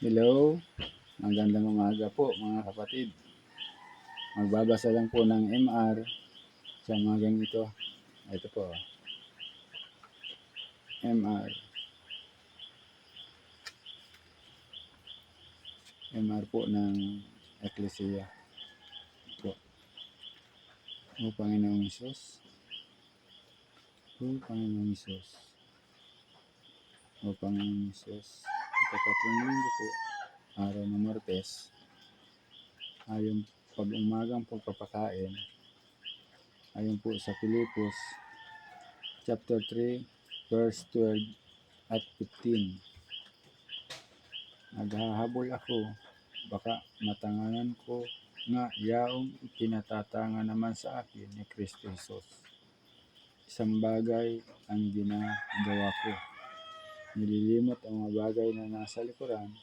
Hello, magandang umaga po mga kapatid. Magbabasa lang po ng MR sa umagang ito. Ito po, MR. MR po ng Ecclesia. Po. O Panginoong Isus. O Panginoong Isus. O Panginoong Isus. Ikatlong linggo po, araw ng Martes. Ayon pag-umagang pagpapakain. Ayon po sa Filipos, chapter 3, verse 12 at 15. Naghahabol ako, baka matanganan ko nga yaong ipinatatanga naman sa akin ni Kristo Jesus. Isang bagay ang ginagawa ko. Nililimot ang mga bagay na nasa likuran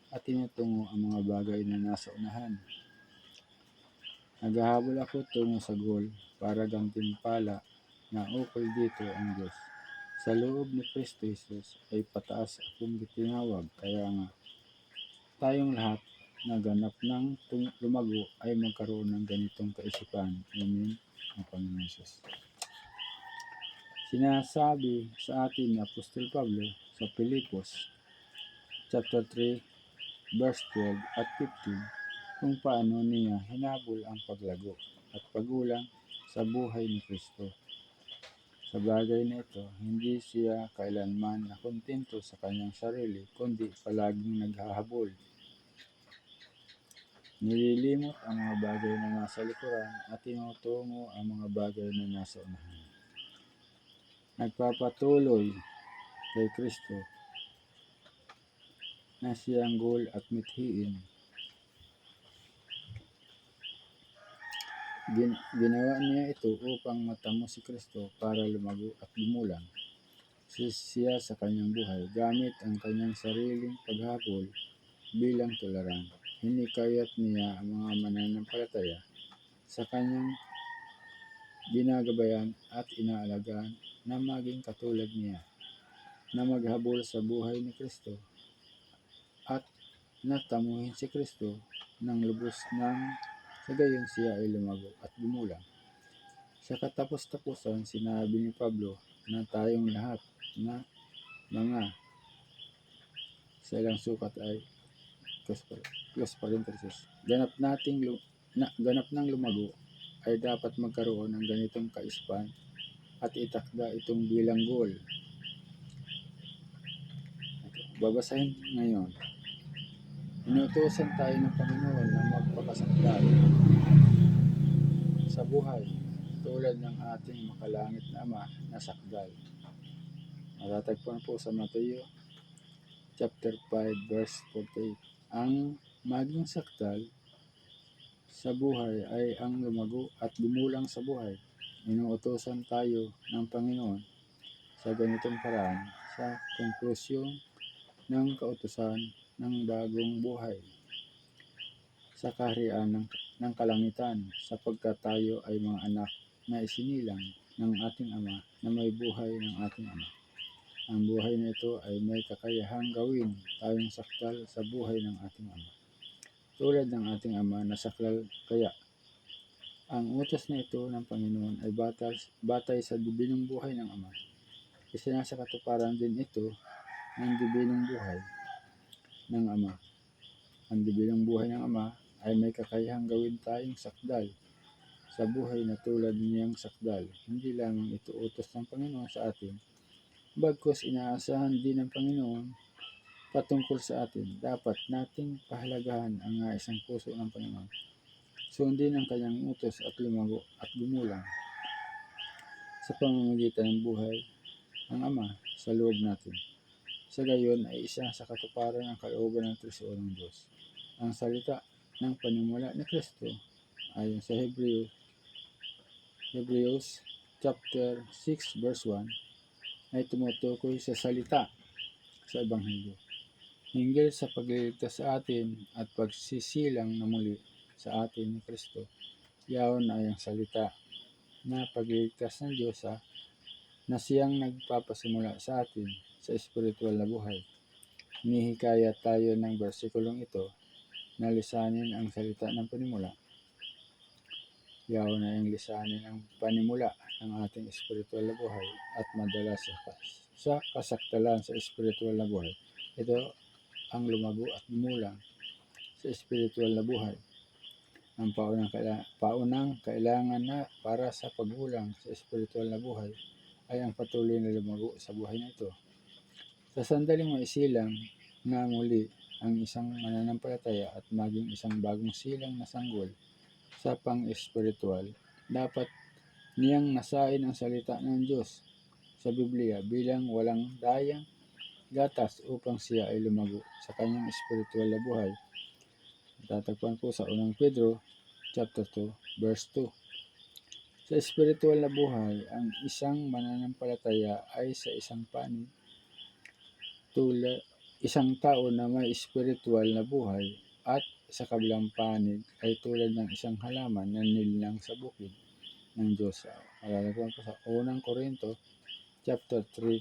at tinutungo ang mga bagay na nasa unahan. Naghahabol ako tungo sa goal para gantimpala na ukol dito ang Diyos. Sa loob ni Kristo Jesus ay pataas akong tinawag, kaya nga tayong lahat na ganap ng lumago ay magkaroon ng ganitong kaisipan. Amen. Ang Panginoon Jesus. Sinasabi sa atin ni Apostol Pablo sa Filipos, chapter 3, verse 12 at 15, kung paano niya hinabol ang paglago at pagulang sa buhay ni Kristo. Sa bagay na ito, hindi siya kailanman nakontento sa kanyang sarili, kundi palaging naghahabol. Nililimot ang mga bagay na nasa likuran at tinutungo ang mga bagay na nasa unahan. Nagpapatuloy kay Kristo na siyang goal at mithiin. Ginawa niya ito upang matamo si Kristo para lumago at lumulang siya sa kanyang buhay gamit ang kanyang sariling paghabol bilang tularan. Hinikayat niya ang mga mananampalataya sa kanyang ginagabayan at inaalagaan na maging katulad niya, na maghabol sa buhay ni Kristo at natamuhin si Kristo ng lubos nang sa gayon siya ay lumago at gumulang. Sa katapos-tapusan, sinabi ni Pablo na tayong lahat na mga sa ilang sukat ay close parenthesis, ganap ng lumago ay dapat magkaroon ng ganitong kaisipan at itakda itong bilang goal. Babasahin ngayon. Inutusan tayo ng Panginoon na magpakasakdal sa buhay tulad ng ating makalangit na Ama na sakdal. Matatagpuan po sa Mateo chapter 5 verse 48. Ang maging sakdal sa buhay ay ang lumago at gumulang sa buhay. Inuutosan tayo ng Panginoon sa ganitong paraan sa konklusyon ng kautusan ng bagong buhay sa kaharian ng kalangitan, sapagkat tayo ay mga anak na isinilang ng ating Ama na may buhay ng ating Ama. Ang buhay na ito ay may kakayahang gawin tayong sakdal sa buhay ng ating Ama. Tulad ng ating Ama na sakdal, kaya ang utos na ito ng Panginoon ay batay sa dibinong buhay ng Ama. Isinasakatuparan din ito ng dibinong buhay ng Ama. Ang dibinong buhay ng Ama ay may kakayahang gawin tayong sakdal sa buhay na tulad niyang sakdal. Hindi lamang ito utos ng Panginoon sa atin, bagkus inaasahan din ng Panginoon patungkol sa atin. Dapat nating pahalagahan ang isang puso ng Panginoon. Sundin ang kanyang utos at lumago at gumulang sa pamamagitan ng buhay ng Ama sa loob natin. Sa gayon ay isa sa katuparan ang kalooban ng Triseo ng Diyos. Ang salita ng panimula ni Kristo ayon sa Hebrews chapter 6 verse 1 ay tumutukoy sa salita sa Ebanghelyo hinggil sa pagliligtas sa atin at pagsisilang na muli sa atin ni Kristo. Yaon ay ang salita na pagliligtas ng Diyos na siyang nagpapasimula sa atin sa espiritual na buhay. nihikaya tayo ng bersikulong ito na lisanin ang salita ng panimula. Yaw na ang lisanin ang panimula ng ating espiritual na buhay at madala sa kasaktalan sa espiritual na buhay. Ito ang lumago at gumulang sa espiritual na buhay. Ang paunang kailangan na para sa paggulang sa espiritual na buhay ay ang patuloy na lumago sa buhay na ito. Sa sandaling maisilang na muli ang isang mananampalataya at maging isang bagong silang na sanggol sa pang-espiritual, dapat niyang nasain ang salita ng Diyos sa Biblia bilang walang dayang gatas upang siya ay lumago sa kanyang espiritual na buhay. Tatagpuan po sa 1 Pedro chapter 2 verse 2. Sa espiritual na buhay, ang isang mananampalataya ay sa isang panig isang tao na may espiritual na buhay at sa kabilang panig ay tulad ng isang halaman na nilinang sa bukid ng Diyos. Malalagyan po sa 1 Korinto chapter 3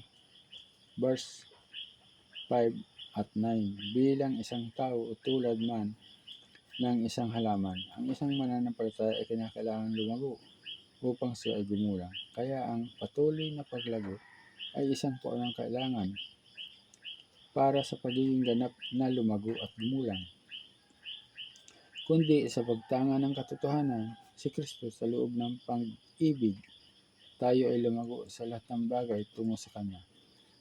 verse 5 at 9. Bilang isang tao o tulad man ng isang halaman, ang isang mananampalataya ay kinakailangan lumago upang siya ay gumulang. Kaya ang patuloy na paglago ay isang paunang kailangan para sa pagiging ganap na lumago at gumulang. Kundi sa pagtanga ng katotohanan, si Kristo sa loob ng pag-ibig, tayo ay lumago sa lahat ng bagay tungo sa Kanya,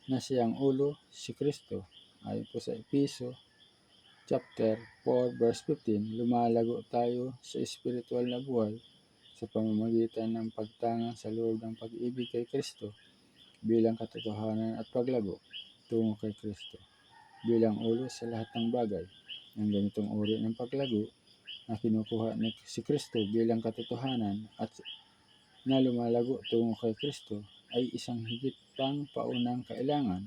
na siyang ulo, si Kristo. Ayon po sa Efeso chapter 4 verse 15, lumalago tayo sa espiritual na buhay sa pamamagitan ng pagtanga sa loob ng pag-ibig kay Kristo bilang katotohanan at paglago tungo kay Kristo bilang ulo sa lahat ng bagay. Ang ganitong uri ng paglago na kinukuha ni si Kristo bilang katotohanan at na lumalago tungo kay Kristo ay isang higit pang paunang kailangan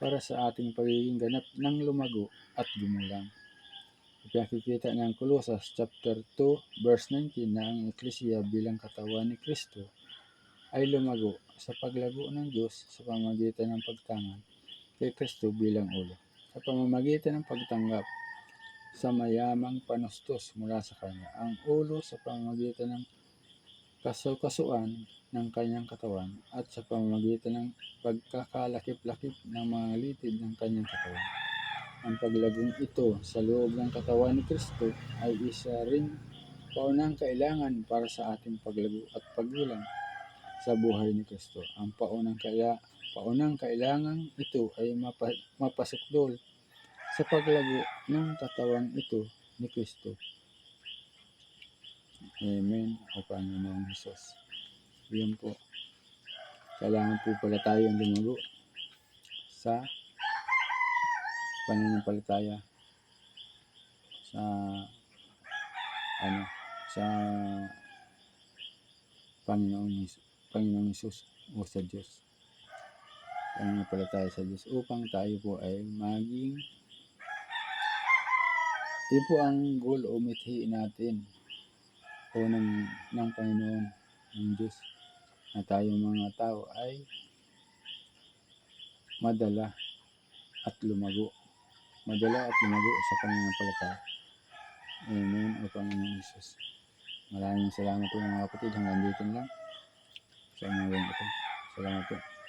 para sa ating pagiging ganap ng lumago at gumulang. Ipinakikita ng Colossus chapter 2 verse 19 na ang Eklesiya bilang katawan ni Kristo ay lumago sa paglago ng Diyos sa pamamagitan ng pagtangan kay Kristo bilang ulo, sa pamamagitan ng pagtanggap sa mayamang panustos mula sa Kanya. Ang ulo sa pamamagitan ng kasukasuan ng Kanyang katawan at sa pamamagitan ng pagkakalakip-lakip ng mga litid ng Kanyang katawan. Ang paglagong ito sa loob ng katawan ni Kristo ay isa ring paunang kailangan para sa ating paglago at paggulang sa buhay ni Kristo. Ang paunang kailangang ito ay mapasukdol sa paglago ng katawang ito ni Kristo. Amen o Panginoong Hesus. Yun po. Kailangan po pala tayong lumago sa pananampalataya sa sa Panginoong Hesus o sa Diyos. Pananampalataya sa Diyos upang tayo po ay maging yun po ang goal o mithi natin o ng Panginoon, ng Diyos, na tayong mga tao ay madala at lumago sa pananampalataya. Amen o Panginoong Hesus. Maraming salamat po mga kapatid. Hanggang dito lang sa mga ito. Salamat po.